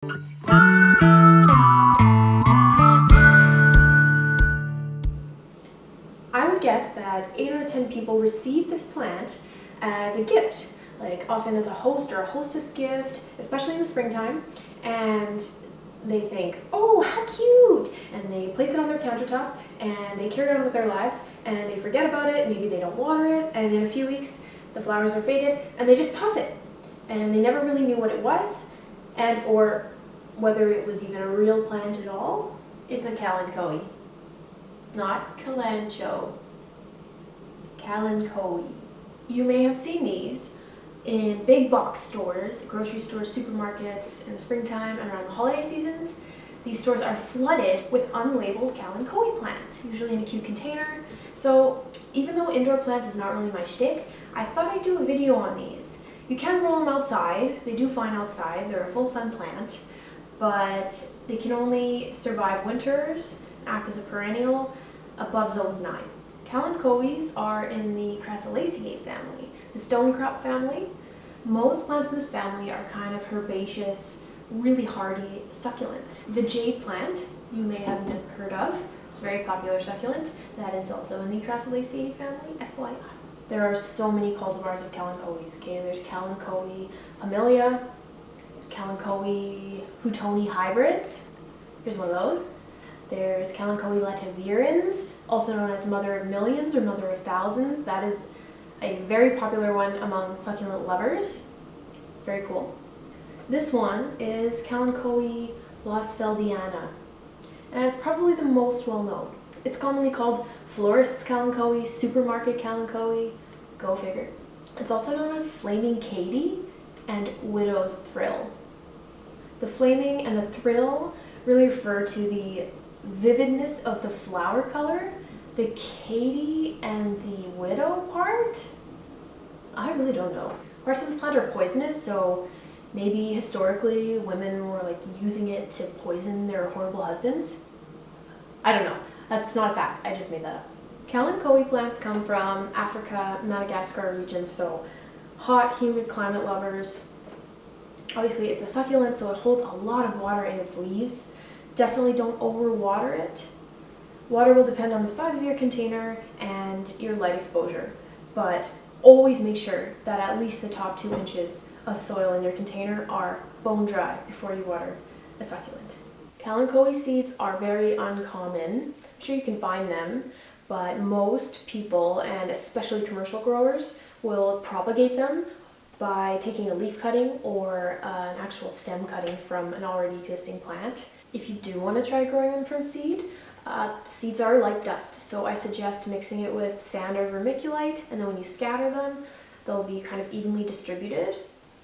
I would guess that 8 out of 10 people receive this plant as a gift, like often as a host or a hostess gift, especially in the springtime, and they think, oh, how cute, and they place it on their countertop and they carry on with their lives and they forget about it, maybe they don't water it, and in a few weeks the flowers are faded and they just toss it, and they never really knew what it was and or whether it was even a real plant at all. It's a kalanchoe. Not Kalanchoe. Kalanchoe. You may have seen these in big box stores, grocery stores, supermarkets in the springtime and around the holiday seasons. These stores are flooded with unlabeled kalanchoe plants, usually in a cute container. So even though indoor plants is not really my shtick, I thought I'd do a video on these. You can grow them outside. They do fine outside. They're a full sun plant, but they can only survive winters, act as a perennial above zones 9. Kalanchoes are in the Crassulaceae family, the stonecrop family. Most plants in this family are kind of herbaceous, really hardy succulents. The jade plant, you may have heard of, it's a very popular succulent. That is also in the Crassulaceae family, FYI. There are so many cultivars of kalanchoes, okay? There's Kalanchoe familia, Kalanchoe Houtoni hybrids. Here's one of those. There's Kalanchoe lativirens, also known as mother of millions or mother of thousands. That is a very popular one among succulent lovers. It's very cool. This one is Kalanchoe Blossfeldiana, and it's probably the most well known. It's commonly called florist's kalanchoe, supermarket kalanchoe, go figure. It's also known as flaming Katie and widow's thrill. The flaming and the thrill really refer to the vividness of the flower color. The Katie and the widow part, I really don't know. Parts of this plant are poisonous, so maybe historically women were like using it to poison their horrible husbands. I don't know. That's not a fact. I just made that up. Kalanchoe plants come from Africa, Madagascar region, so hot, humid climate lovers. Obviously it's a succulent, so it holds a lot of water in its leaves. Definitely don't overwater it. Water will depend on the size of your container and your light exposure, but always make sure that at least the top 2 inches of soil in your container are bone dry before you water a succulent. Kalanchoe seeds are very uncommon. I'm sure you can find them, but most people, and especially commercial growers, will propagate them by taking a leaf cutting or an actual stem cutting from an already existing plant. If you do want to try growing them from seed, seeds are like dust, so I suggest mixing it with sand or vermiculite, and then when you scatter them, they'll be kind of evenly distributed.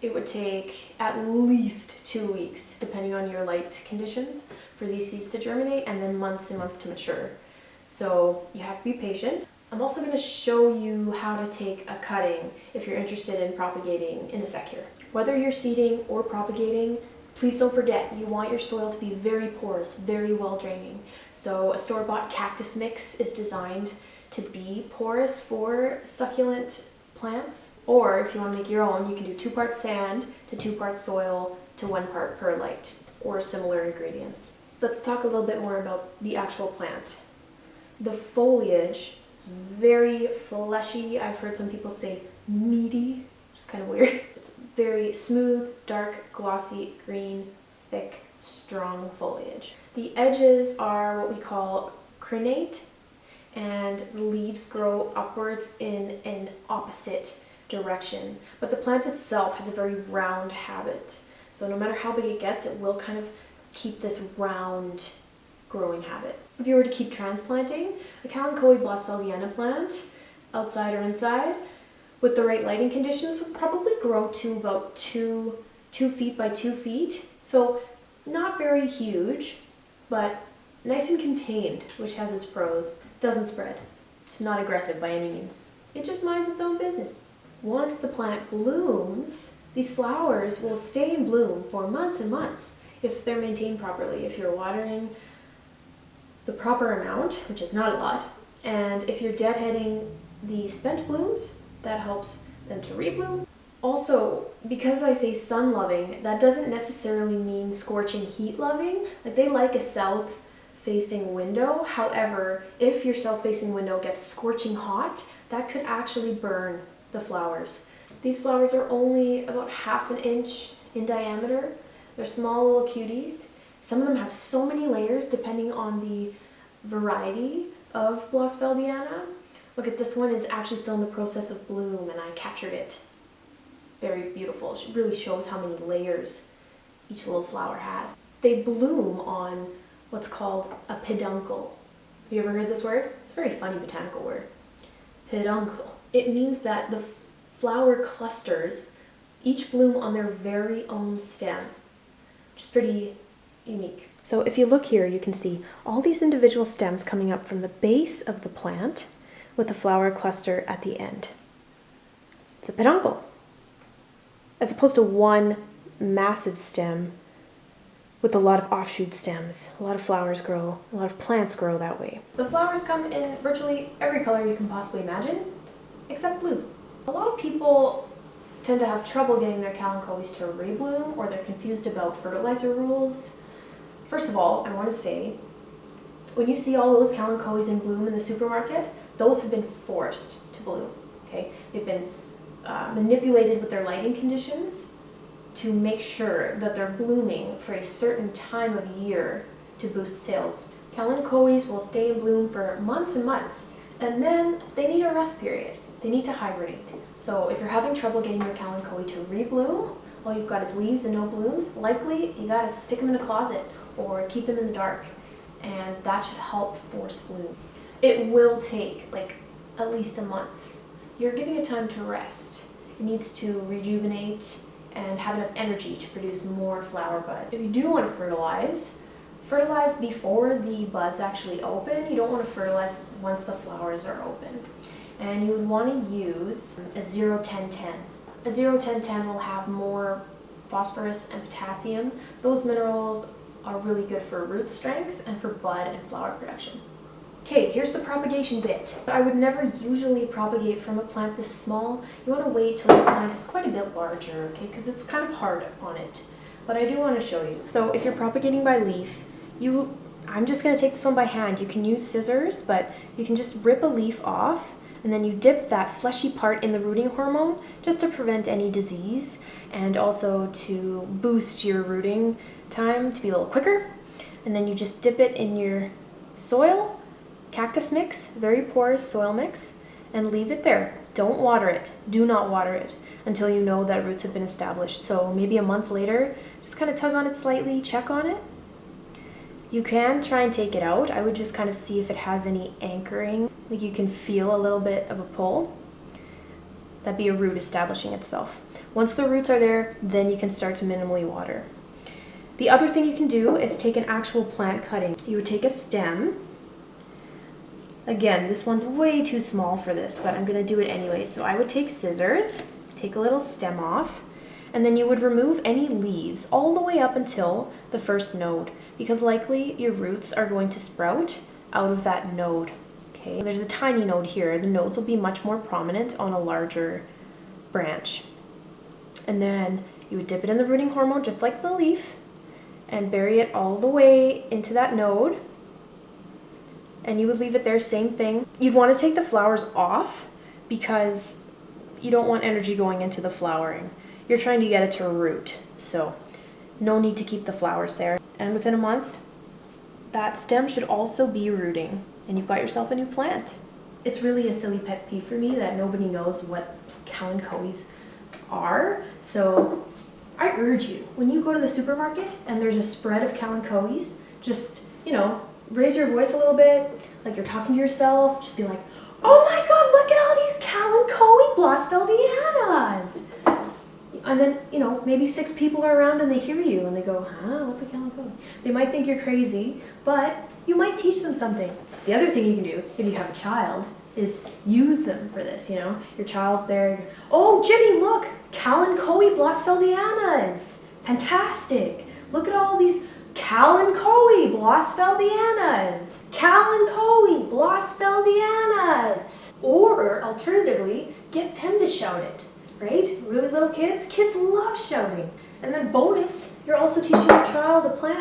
It would take at least 2 weeks, depending on your light conditions, for these seeds to germinate, and then months and months to mature. So you have to be patient. I'm also going to show you how to take a cutting if you're interested in propagating in a sec here. Whether you're seeding or propagating, please don't forget, you want your soil to be very porous, very well draining. So a store-bought cactus mix is designed to be porous for succulent plants. Or if you want to make your own, you can do 2 parts sand to 2 parts soil to 1 part perlite, or similar ingredients. Let's talk a little bit more about the actual plant. The foliage is very fleshy. I've heard some people say meaty, which is kind of weird. It's very smooth, dark, glossy, green, thick, strong foliage. The edges are what we call crenate, and the leaves grow upwards in an opposite direction. But the plant itself has a very round habit. So no matter how big it gets, it will kind of keep this round growing habit. If you were to keep transplanting a Kalanchoe Blossfeldiana plant, outside or inside, with the right lighting conditions, would probably grow to about 2 feet by 2 feet. So not very huge, but nice and contained, which has its pros. Doesn't spread. It's not aggressive by any means. It just minds its own business. Once the plant blooms, these flowers will stay in bloom for months and months if they're maintained properly, if you're watering the proper amount, which is not a lot, and if you're deadheading the spent blooms, that helps them to rebloom. Also, because I say sun loving, that doesn't necessarily mean scorching heat loving. Like, they like a south facing window. However, if your south facing window gets scorching hot, that could actually burn the flowers. These flowers are only about 1/2 inch in diameter. They're small little cuties. Some of them have so many layers depending on the variety of Blossfeldiana. Look at this one, is actually still in the process of bloom, and I captured it. Very beautiful. It really shows how many layers each little flower has. They bloom on what's called a peduncle. Have you ever heard this word? It's a very funny botanical word. Peduncle. It means that the flower clusters each bloom on their very own stem, which is pretty unique. So if you look here, you can see all these individual stems coming up from the base of the plant with the flower cluster at the end. It's a peduncle, as opposed to one massive stem with a lot of offshoot stems. A lot of flowers grow, a lot of plants grow that way. The flowers come in virtually every color you can possibly imagine, except blue. A lot of people tend to have trouble getting their kalanchoes to rebloom, or they're confused about fertilizer rules. First of all, I want to say, when you see all those kalanchoes in bloom in the supermarket, those have been forced to bloom, okay? They've been manipulated with their lighting conditions to make sure that they're blooming for a certain time of year to boost sales. Kalanchoes will stay in bloom for months and months, and then they need a rest period. They need to hibernate. So if you're having trouble getting your kalanchoe to rebloom, all you've got is leaves and no blooms, likely you gotta stick them in a closet or keep them in the dark, and that should help force bloom. It will take like at least a month. You're giving it time to rest. It needs to rejuvenate and have enough energy to produce more flower bud. If you do want to fertilize before the buds actually open. You don't want to fertilize once the flowers are open. And you would want to use a 0-10-10. A 0-10-10 will have more phosphorus and potassium. Those minerals are really good for root strength and for bud and flower production. Okay, here's the propagation bit. I would never usually propagate from a plant this small. You want to wait till the plant is quite a bit larger, okay, because it's kind of hard on it. But I do want to show you. So if you're propagating by leaf, I'm just going to take this one by hand. You can use scissors, but you can just rip a leaf off, and then you dip that fleshy part in the rooting hormone just to prevent any disease and also to boost your rooting time to be a little quicker. And then you just dip it in your soil, cactus mix, very porous soil mix, and leave it there. Don't water it. Do not water it until you know that roots have been established. So maybe a month later, just kind of tug on it slightly, check on it. You can try and take it out. I would just kind of see if it has any anchoring. Like you can feel a little bit of a pull. That'd be a root establishing itself. Once the roots are there, then you can start to minimally water. The other thing you can do is take an actual plant cutting. You would take a stem. Again, this one's way too small for this, but I'm gonna do it anyway. So I would take scissors, take a little stem off, and then you would remove any leaves all the way up until the first node, because likely your roots are going to sprout out of that node. Okay, there's a tiny node here. The nodes will be much more prominent on a larger branch. And then you would dip it in the rooting hormone just like the leaf and bury it all the way into that node. And you would leave it there, same thing. You'd want to take the flowers off because you don't want energy going into the flowering. You're trying to get it to root, so no need to keep the flowers there. And within a month, that stem should also be rooting, and you've got yourself a new plant. It's really a silly pet peeve for me that nobody knows what kalanchoes are, so I urge you, when you go to the supermarket and there's a spread of kalanchoes, just, raise your voice a little bit, like you're talking to yourself, just be like, oh my god, look at all these Kalanchoe Blossfeldianas! And then, maybe 6 people are around and they hear you and they go, huh, what's a kalanchoe? They might think you're crazy, but you might teach them something. The other thing you can do, if you have a child, is use them for this, Your child's there, oh, Jimmy, look, Kalanchoe Blossfeldianas! Fantastic! Look at all these Kalanchoe Blossfeldianas! Kalanchoe Blossfeldianas! Or, alternatively, get them to shout it. right? Really little kids? Kids love shouting. And then bonus, you're also teaching your child to plant